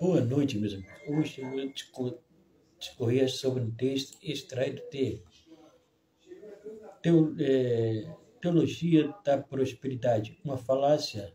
Boa noite, meus amigos. Hoje eu vou discorrer sobre um texto extraído de Teologia da Prosperidade, uma falácia,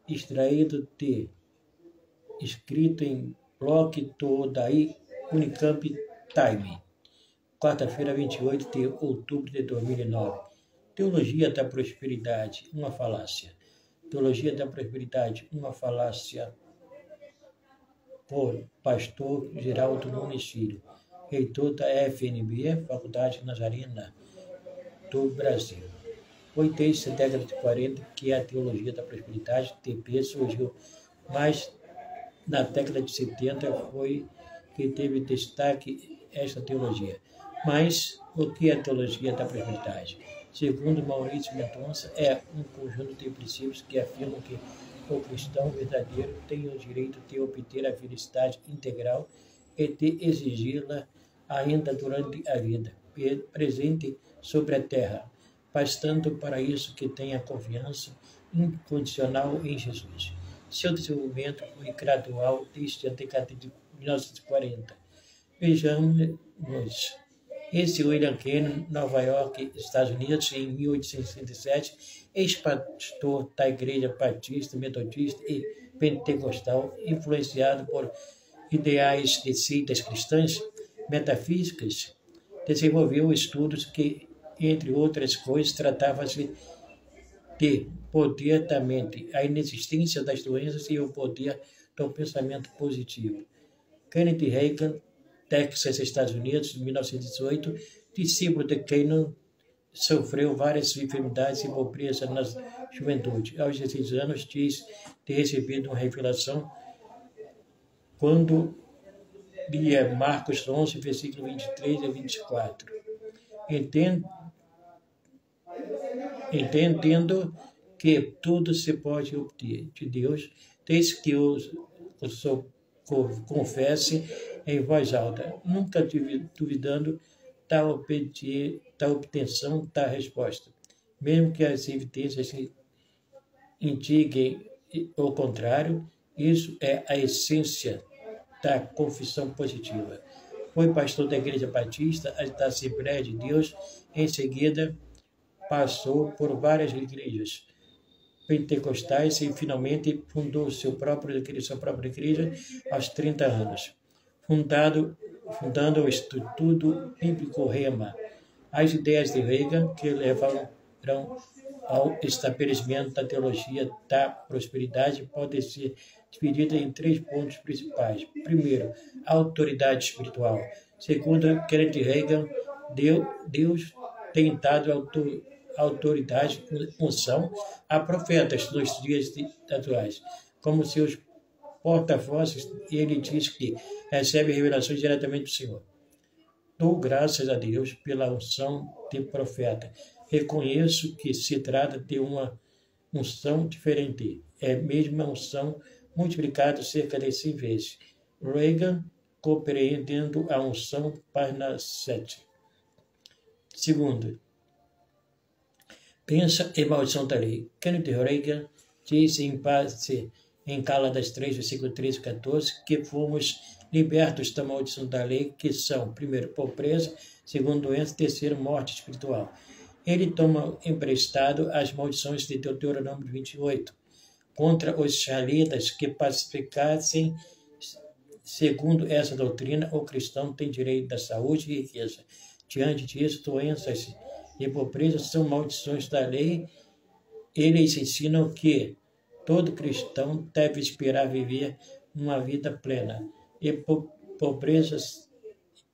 extraído de escrito em blog do daí Unicamp Time, quarta-feira, 28 de outubro de 2009. Teologia da Prosperidade, uma falácia. Teologia da Prosperidade, uma falácia, por pastor Geraldo Nunes Filho, reitor da FNB, Faculdade Nazarena do Brasil. Foi desde a década de 40 que a teologia da prosperidade, TP, surgiu, mas na década de 70 foi que teve destaque esta teologia. Mas o que é a teologia da prosperidade? Segundo Maurício Mendonça, é um conjunto de princípios que afirmam que o cristão verdadeiro tem o direito de obter a felicidade integral e de exigi-la ainda durante a vida presente sobre a terra, bastando para isso que tenha confiança incondicional em Jesus. Seu desenvolvimento foi gradual desde a década de 1940. Vejamos. Esse William Kenyon, Nova York, Estados Unidos, em 1867, ex-pastor da Igreja Batista, Metodista e Pentecostal, influenciado por ideais de seitas cristãs metafísicas, desenvolveu estudos que, entre outras coisas, tratavam-se de poder da mente, a inexistência das doenças e o poder do pensamento positivo. Kenneth Reagan, Texas, Estados Unidos, 1918, discípulo de Kenyon, sofreu várias enfermidades e pobreza na juventude. Aos 16 anos, diz ter recebido uma revelação quando lia Marcos 11, versículo 23 a 24. Entendendo que tudo se pode obter de Deus, desde que o confesse em voz alta, nunca duvidando da obtenção da resposta, mesmo que as evidências indiguem o contrário. Isso é a essência da confissão positiva. Foi pastor da Igreja Batista, da Assembleia de Deus, em seguida passou por várias igrejas pentecostais e finalmente fundou sua própria igreja aos 30 anos, fundando o Instituto Bíblico Rema. As ideias de Reagan que levaram ao estabelecimento da teologia da prosperidade podem ser divididas em 3 pontos principais. Primeiro, a autoridade espiritual. Segundo, Kenneth Reagan, Deus tem dado autoridade, unção a profetas nos dias atuais, como seus porta-vozes. Ele diz que recebe revelações diretamente do Senhor. Dou graças a Deus pela unção de profeta. Reconheço que se trata de uma unção diferente. É a mesma unção multiplicada cerca de 100 vezes. Reagan, compreendendo a unção Parnasset. Segundo, pensa em maldição da lei. Kenneth Reagan diz em base em Gálatas 3, versículo 13 e 14, que fomos libertos da maldição da lei, que são, primeiro, pobreza, segundo, doença, terceiro, morte espiritual. Ele toma emprestado as maldições de Deuteronômio 28, contra os israelitas que pacificassem. Segundo essa doutrina, o cristão tem direito da saúde e riqueza. Diante disso, doenças e pobreza são maldições da lei. Eles ensinam que todo cristão deve esperar viver uma vida plena e pobreza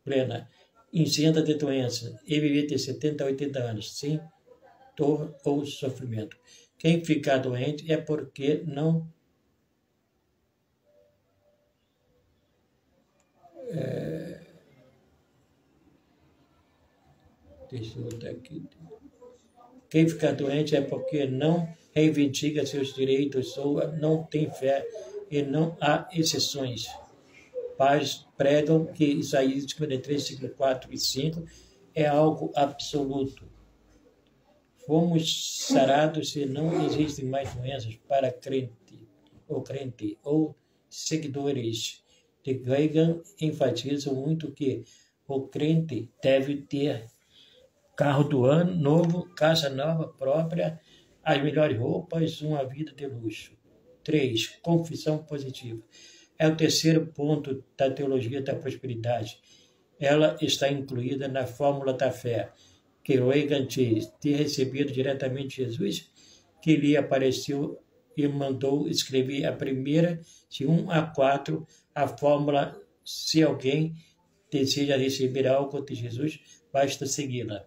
plena, isenta de doença, e viver de 70 a 80 anos, sem dor ou sofrimento. Quem ficar doente é porque não Deixa eu botar aqui. Quem ficar doente é porque não reivindica seus direitos ou não tem fé, e não há exceções. Pais pregam que Isaías 53, versículo 4 e 5 é algo absoluto. Fomos sarados e não existem mais doenças para crente ou seguidores de Reagan enfatizam muito que o crente deve ter carro do ano novo, casa nova própria, as melhores roupas, uma vida de luxo. 3. Confissão positiva. É o terceiro ponto da teologia da prosperidade. Ela está incluída na fórmula da fé, que Reagan diz ter recebido diretamente Jesus, que lhe apareceu e mandou escrever a primeira, de 1 a 4, a fórmula: se alguém deseja receber algo de Jesus, basta segui-la.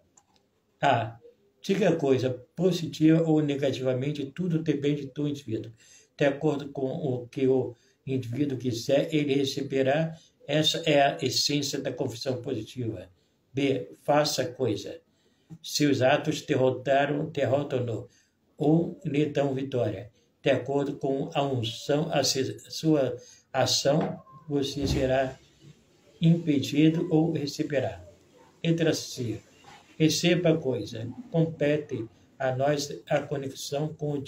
A. Diga coisa, positiva ou negativamente, tudo depende do indivíduo. De acordo com o que o indivíduo quiser, ele receberá. Essa é a essência da confissão positiva. B. Faça coisa. Seus atos derrotam-no ou lhe dão vitória. De acordo com a unção, sua ação, você será impedido ou receberá. Letra C. Receba coisa. Compete a nós a conexão com o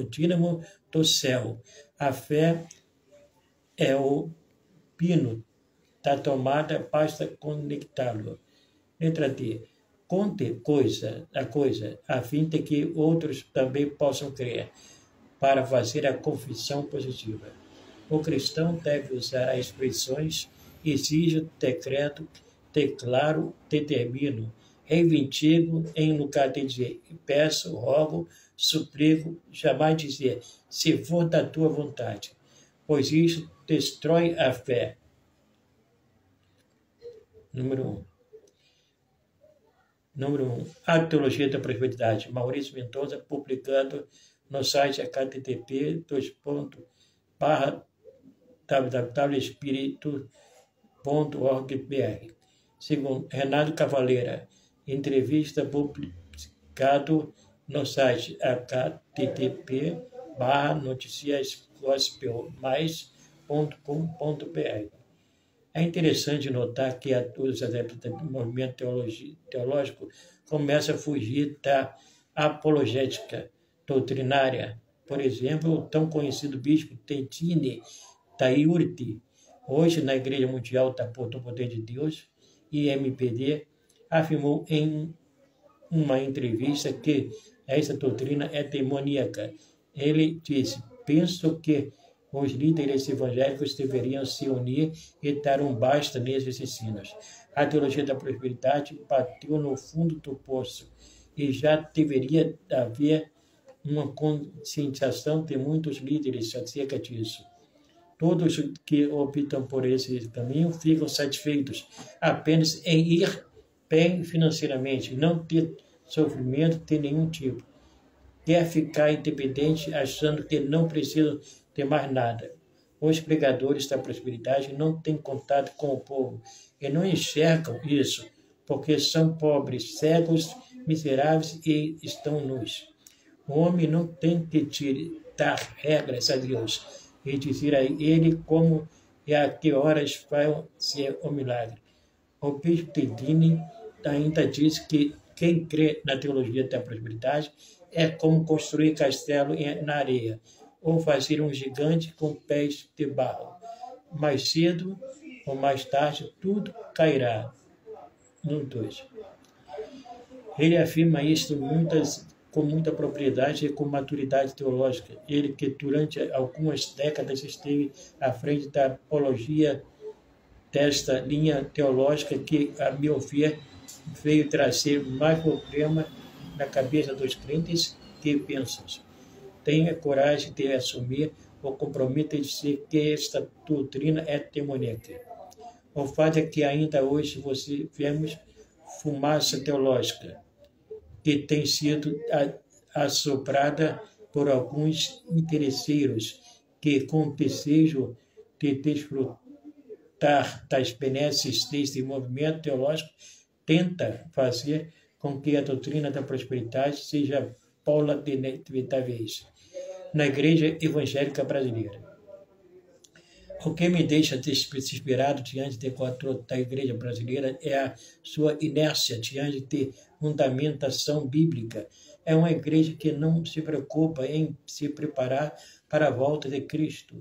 dínamo do céu. A fé é o pino da tomada, basta conectá-lo. Letra D. Conte a coisa, a fim de que outros também possam crer, para fazer a confissão positiva. O cristão deve usar as expressões exijo, decreto, declaro, determino, reivindico, em lugar de dizer peço, rogo, suplico, jamais dizer se for da tua vontade, pois isso destrói a fé. Número 1. A Teologia da Prosperidade. Maurício Mendonça, publicado no site http://www.espírito.org.br. Segundo, Renato Cavaleira, entrevista publicado no site http://noticiasgospelmais.com.br. É interessante notar que os adeptos do movimento teológico começam a fugir da apologética doutrinária. Por exemplo, o tão conhecido bispo Tentine Tayurti, hoje na Igreja Mundial do Poder de Deus, IMPD, afirmou em uma entrevista que essa doutrina é demoníaca. Ele disse: penso que os líderes evangélicos deveriam se unir e dar um basta nesses ensinos. A teologia da prosperidade bateu no fundo do poço e já deveria haver uma conscientização de muitos líderes acerca disso. Todos que optam por esse caminho ficam satisfeitos apenas em ir bem financeiramente, não ter sofrimento de nenhum tipo. Quer ficar independente achando que não precisam de mais nada. Os pregadores da prosperidade não têm contato com o povo e não enxergam isso, porque são pobres, cegos, miseráveis e estão nus. O homem não tem que dar regras a Deus e dizer a ele como e a que horas vai ser o milagre. O bispo Tedini ainda diz que quem crê na teologia da prosperidade é como construir castelo na areia, ou fazer um gigante com pés de barro. Mais cedo ou mais tarde, tudo cairá. Número 2. Ele afirma isto com muita propriedade e com maturidade teológica. Ele que durante algumas décadas esteve à frente da apologia desta linha teológica que, a meu ver, veio trazer mais problema na cabeça dos crentes que pensam. Tenha coragem de assumir o compromisso de dizer que esta doutrina é demoníaca. O fato é que ainda hoje vemos fumaça teológica que tem sido assoprada por alguns interesseiros que, com o desejo de desfrutar das benesses deste movimento teológico, tenta fazer com que a doutrina da prosperidade seja paulatina vez na Igreja Evangélica Brasileira. O que me deixa desesperado diante do quadro da Igreja Brasileira é a sua inércia diante de fundamentação bíblica. É uma igreja que não se preocupa em se preparar para a volta de Cristo.